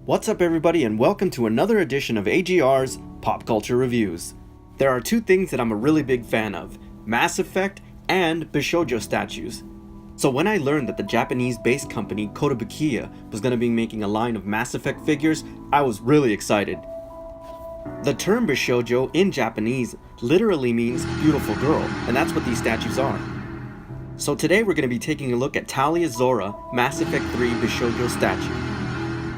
What's up everybody and welcome to another edition of AGR's Pop Culture Reviews. There are two things that I'm a really big fan of, Mass Effect and Bishoujo statues. So when I learned that the Japanese-based company Kotobukiya was going to be making a line of Mass Effect figures, I was really excited. The term Bishoujo in Japanese literally means beautiful girl, and that's what these statues are. So today we're going to be taking a look at Tali's Zorah Mass Effect 3 Bishoujo statue.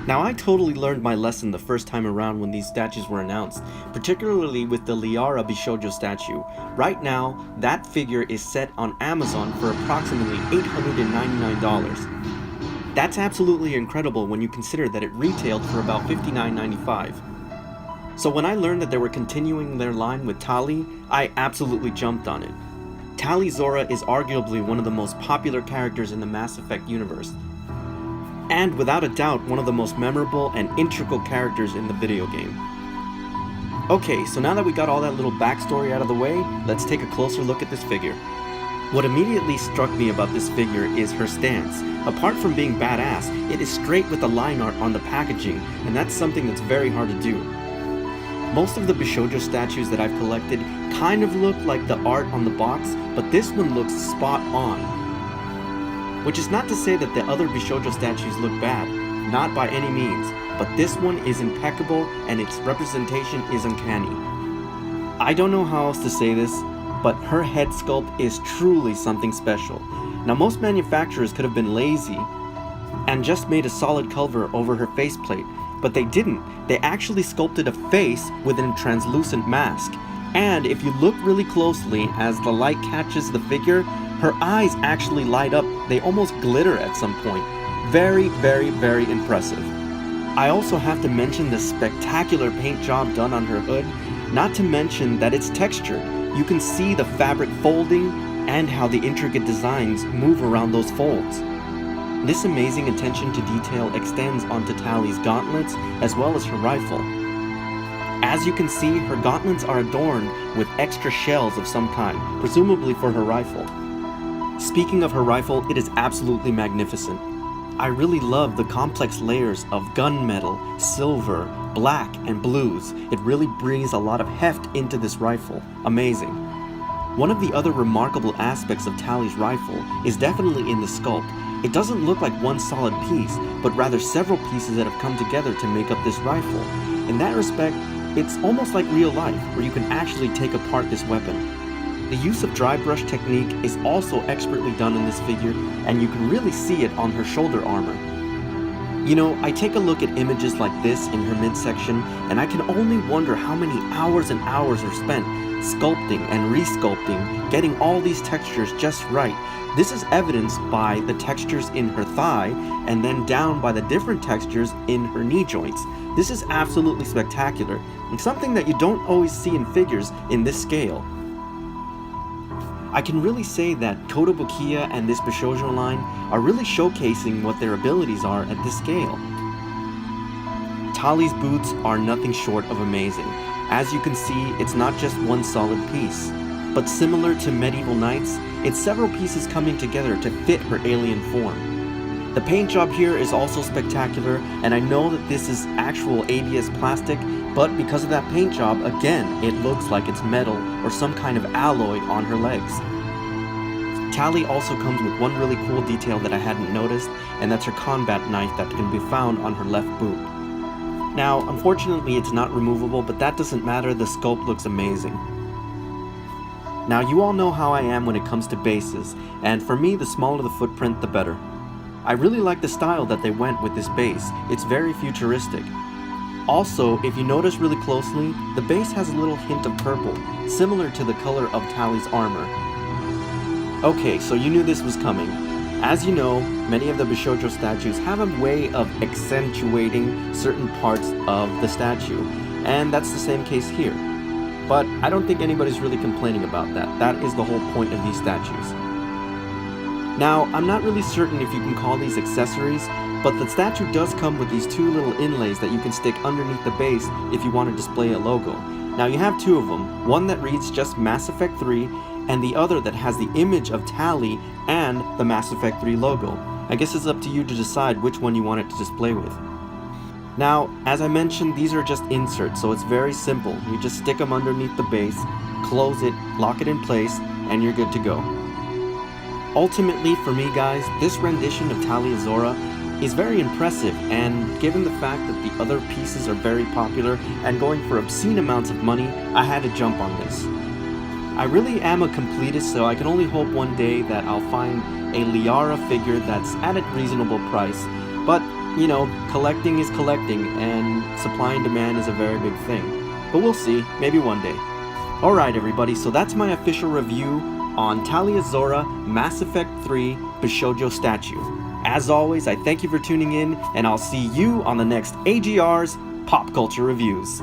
Now I totally learned my lesson the first time around when these statues were announced, particularly with the Zorah Bishoujo statue. Right now, that figure is set on Amazon for approximately $899. That's absolutely incredible when you consider that it retailed for about $59.95. So when I learned that they were continuing their line with Tali, I absolutely jumped on it. Tali Zorah is arguably one of the most popular characters in the Mass Effect universe, and without a doubt one of the most memorable and integral characters in the video game. Okay, so now that we got all that little backstory out of the way, let's take a closer look at this figure. What immediately struck me about this figure is her stance. Apart from being badass, it is straight with the line art on the packaging, and that's something that's very hard to do. Most of the Bishoujo statues that I've collected kind of look like the art on the box, but this one looks spot on. Which is not to say that the other Bishoujo statues look bad, not by any means, but this one is impeccable and its representation is uncanny. I don't know how else to say this, but her head sculpt is truly something special. Now most manufacturers could have been lazy and just made a solid cover over her faceplate, but they didn't. They actually sculpted a face within a translucent mask. And if you look really closely as the light catches the figure, her eyes actually light up. They almost glitter at some point. Very, very, very impressive. I also have to mention the spectacular paint job done on her hood, not to mention that it's textured. You can see the fabric folding and how the intricate designs move around those folds. This amazing attention to detail extends onto Tali's gauntlets as well as her rifle. As you can see, her gauntlets are adorned with extra shells of some kind, presumably for her rifle. Speaking of her rifle, it is absolutely magnificent. I really love the complex layers of gunmetal, silver, black, and blues. It really brings a lot of heft into this rifle. Amazing. One of the other remarkable aspects of Tali's rifle is definitely in the sculpt. It doesn't look like one solid piece, but rather several pieces that have come together to make up this rifle. In that respect, it's almost like real life, where you can actually take apart this weapon. The use of dry brush technique is also expertly done in this figure, and you can really see it on her shoulder armor. You know, I take a look at images like this in her midsection, and I can only wonder how many hours and hours are spent sculpting and resculpting, getting all these textures just right. This is evidenced by the textures in her thigh, and then down by the different textures in her knee joints. This is absolutely spectacular, and something that you don't always see in figures in this scale. I can really say that Kotobukiya and this Bishoujo line are really showcasing what their abilities are at this scale. Tali's boots are nothing short of amazing. As you can see, it's not just one solid piece, but similar to medieval knights, it's several pieces coming together to fit her alien form. The paint job here is also spectacular, and I know that this is actual ABS plastic, but because of that paint job, again, it looks like it's metal or some kind of alloy on her legs. Tali also comes with one really cool detail that I hadn't noticed, and that's her combat knife that can be found on her left boot. Now, unfortunately it's not removable, but that doesn't matter, the sculpt looks amazing. Now you all know how I am when it comes to bases, and for me the smaller the footprint the better. I really like the style that they went with this base. It's very futuristic. Also, if you notice really closely, the base has a little hint of purple, similar to the color of Tali's armor. Okay, so you knew this was coming. As you know, many of the Bishoujo statues have a way of accentuating certain parts of the statue, and that's the same case here. But I don't think anybody's really complaining about that. That is the whole point of these statues. Now, I'm not really certain if you can call these accessories, but the statue does come with these two little inlays that you can stick underneath the base if you want to display a logo. Now you have two of them, one that reads just Mass Effect 3, and the other that has the image of Tali and the Mass Effect 3 logo. I guess it's up to you to decide which one you want it to display with. Now, as I mentioned, these are just inserts, so it's very simple. You just stick them underneath the base, close it, lock it in place, and you're good to go. Ultimately, for me guys, this rendition of Tali Zorah is very impressive, and given the fact that the other pieces are very popular and going for obscene amounts of money, I had to jump on this. I really am a completist, so I can only hope one day that I'll find a Liara figure that's at a reasonable price, but you know, collecting is collecting, and supply and demand is a very big thing. But we'll see, maybe one day. Alright everybody, so that's my official review on Tali Zorah Mass Effect 3 Bishoujo statue. As always, I thank you for tuning in, and I'll see you on the next AGR's Pop Culture Reviews.